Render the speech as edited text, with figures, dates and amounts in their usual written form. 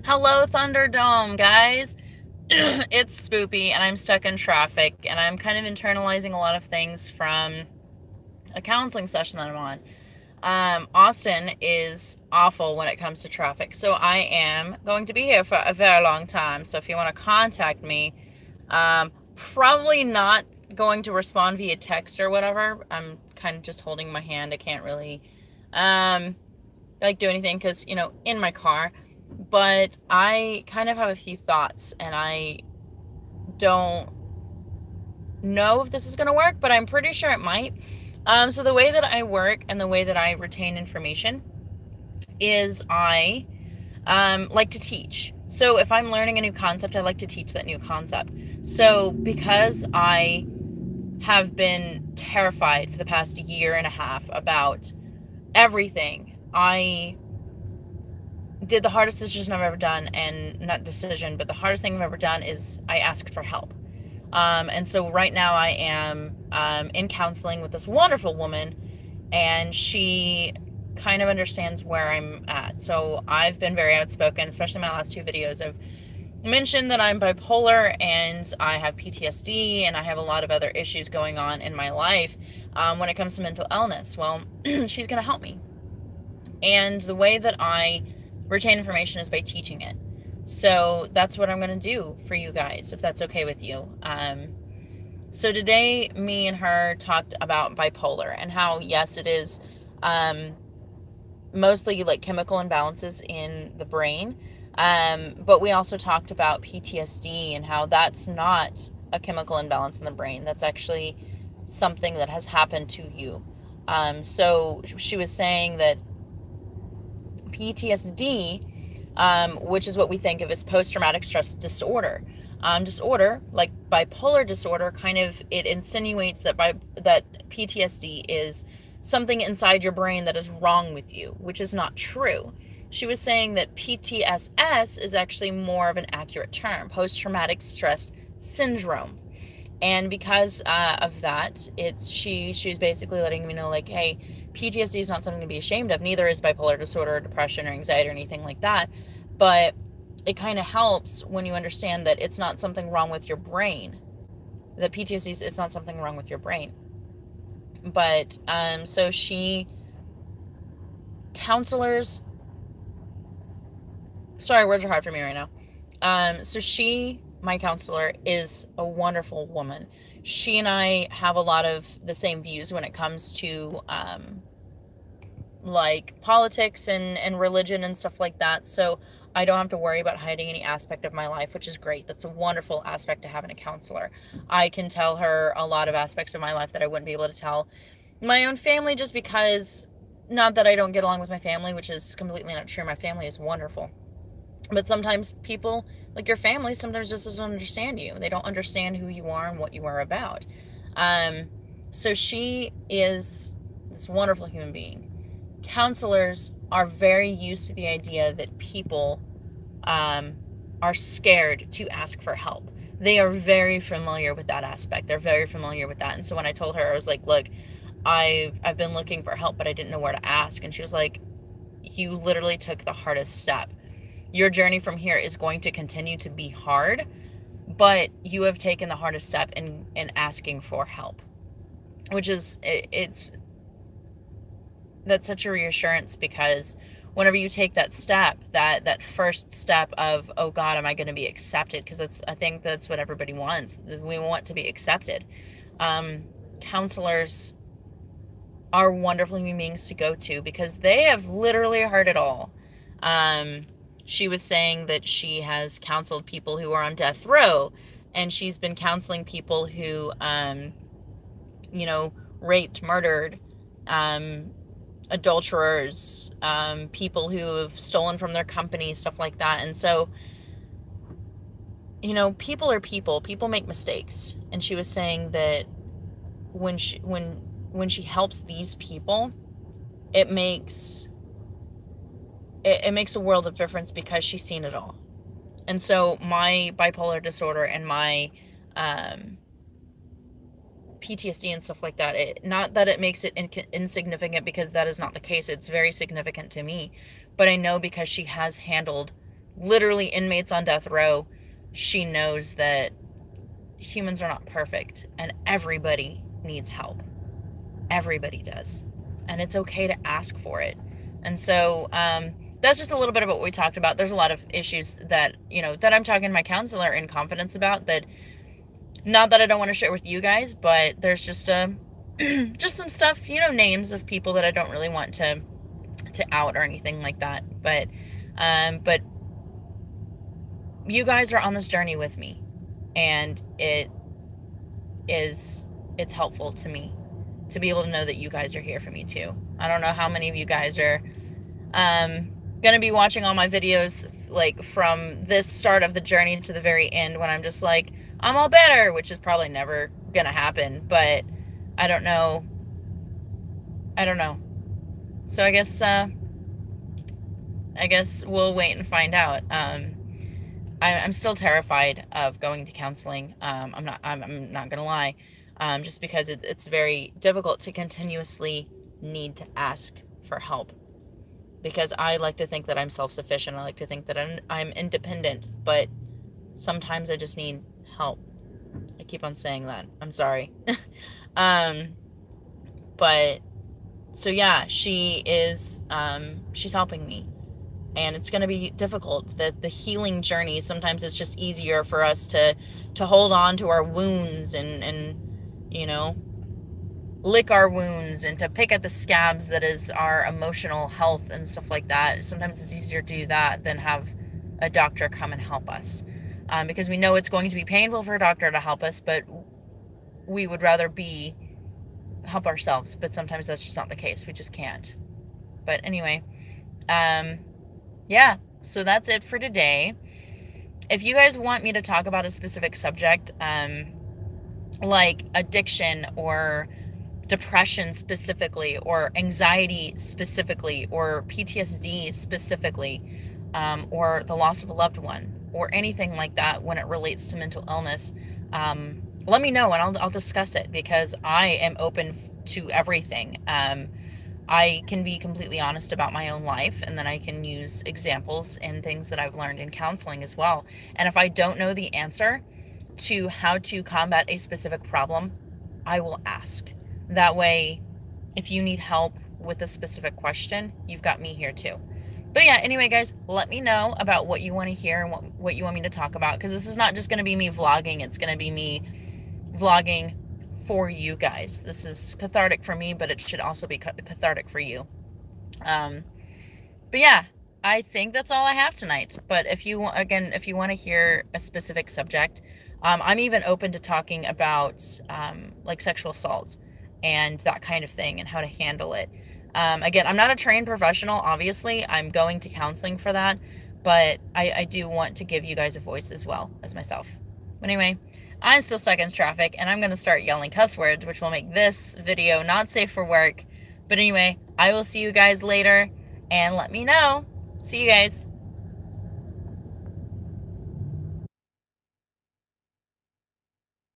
Hello, Thunderdome, guys. It's spoopy, and I'm stuck in traffic, and I'm kind of internalizing a lot of things from a counseling session that I'm on. Austin is awful when it comes to traffic, so I am going to be here for a very long time. So if you want to contact me, probably not going to respond via text or whatever. I'm kind of just holding my hand. I can't really do anything because, in my car. But I kind of have a few thoughts, and I don't know if this is going to work, but I'm pretty sure it might. So the way that I work and the way that I retain information is I like to teach. So if I'm learning a new concept, I like to teach that new concept. So because I have been terrified for the past year and a half about everything, I did the hardest decision I've ever done, and not decision, but the hardest thing I've ever done is I asked for help. And so right now I am in counseling with this wonderful woman, and she kind of understands where I'm at. So I've been very outspoken, especially in my last two videos. I've mentioned that I'm bipolar and I have PTSD and I have a lot of other issues going on in my life when it comes to mental illness. Well, she's going to help me. And the way that I retain information is by teaching it. So that's what I'm going to do for you guys, if that's okay with you. So today, me and her talked about bipolar and how, yes, it is mostly like chemical imbalances in the brain. But we also talked about PTSD and how that's not a chemical imbalance in the brain. That's actually something that has happened to you. So she was saying that PTSD, which is what we think of as post-traumatic stress disorder. Disorder, like bipolar disorder, kind of, it insinuates that PTSD is something inside your brain that is wrong with you, which is not true. She was saying that PTSS is actually more of an accurate term, post-traumatic stress syndrome. And because of that, she was basically letting me know, like, hey, PTSD is not something to be ashamed of. Neither is bipolar disorder or depression or anxiety or anything like that. But it kind of helps when you understand that it's not something wrong with your brain. That PTSD is not something wrong with your brain. But so counselors. Sorry, words are hard for me right now. So my counselor, is a wonderful woman. She and I have a lot of the same views when it comes to like politics and religion and stuff like that. So I don't have to worry about hiding any aspect of my life, which is great. That's a wonderful aspect to have in a counselor. I can tell her a lot of aspects of my life that I wouldn't be able to tell my own family, just because, not that I don't get along with my family, which is completely not true. My family is wonderful. But sometimes people, like your family, sometimes just doesn't understand you. They don't understand who you are and what you are about. So she is this wonderful human being. Counselors are very used to the idea that people are scared to ask for help. They are very familiar with that aspect. They're very familiar with that. And so when I told her, I was like, look, I've been looking for help, but I didn't know where to ask. And she was like, you literally took the hardest step. Your journey from here is going to continue to be hard, but you have taken the hardest step in asking for help, which is, that's such a reassurance, because whenever you take that step, that first step of, oh God, am I going to be accepted? Because I think that's what everybody wants. We want to be accepted. Counselors are wonderful human beings to go to, because they have literally heard it all. She was saying that she has counseled people who are on death row, and she's been counseling people who, raped, murdered, adulterers, people who have stolen from their company, stuff like that. And so, people are people. People make mistakes. And she was saying that when she helps these people, it makes a world of difference, because she's seen it all. And so my bipolar disorder and my PTSD and stuff like that, not that it makes it insignificant, because that is not the case. It's very significant to me. But I know, because she has handled literally inmates on death row, she knows that humans are not perfect and everybody needs help. Everybody does. And it's okay to ask for it. And so that's just a little bit of what we talked about. There's a lot of issues that, that I'm talking to my counselor in confidence about, that not that I don't want to share with you guys, but there's just just some stuff, names of people that I don't really want to out or anything like that. But you guys are on this journey with me, and it's helpful to me to be able to know that you guys are here for me too. I don't know how many of you guys are gonna be watching all my videos, like from this start of the journey to the very end, when I'm just like, I'm all better, which is probably never gonna happen, but I don't know. So I guess we'll wait and find out. I'm still terrified of going to counseling. I'm not gonna lie, just because it's very difficult to continuously need to ask for help, because I like to think that I'm self-sufficient. I like to think that I'm independent, but sometimes I just need help. I keep on saying that. I'm sorry. But so yeah, she is she's helping me, and it's going to be difficult. The healing journey, sometimes it's just easier for us to hold on to our wounds and lick our wounds and to pick at the scabs that is our emotional health and stuff like that. Sometimes it's easier to do that than have a doctor come and help us, because we know it's going to be painful for a doctor to help us, but we would rather help ourselves. But sometimes that's just not the case. We just can't. But anyway, yeah, so that's it for today. If you guys want me to talk about a specific subject, like addiction or depression specifically, or anxiety specifically, or PTSD specifically, or the loss of a loved one, or anything like that when it relates to mental illness, let me know and I'll discuss it, because I am open to everything. I can be completely honest about my own life, and then I can use examples and things that I've learned in counseling as well. And if I don't know the answer to how to combat a specific problem, I will ask. That way, if you need help with a specific question, you've got me here too. But yeah, anyway, guys, let me know about what you want to hear and what you want me to talk about, because this is not just going to be me vlogging. It's going to be me vlogging for you guys. This is cathartic for me, but it should also be cathartic for you. But yeah, I think that's all I have tonight. But if you want to hear a specific subject, I'm even open to talking about like sexual assault and that kind of thing and how to handle it. Again, I'm not a trained professional, obviously. I'm going to counseling for that, but I do want to give you guys a voice as well as myself. But anyway, I'm still stuck in traffic, and I'm going to start yelling cuss words, which will make this video not safe for work. But anyway, I will see you guys later, and let me know. See you guys.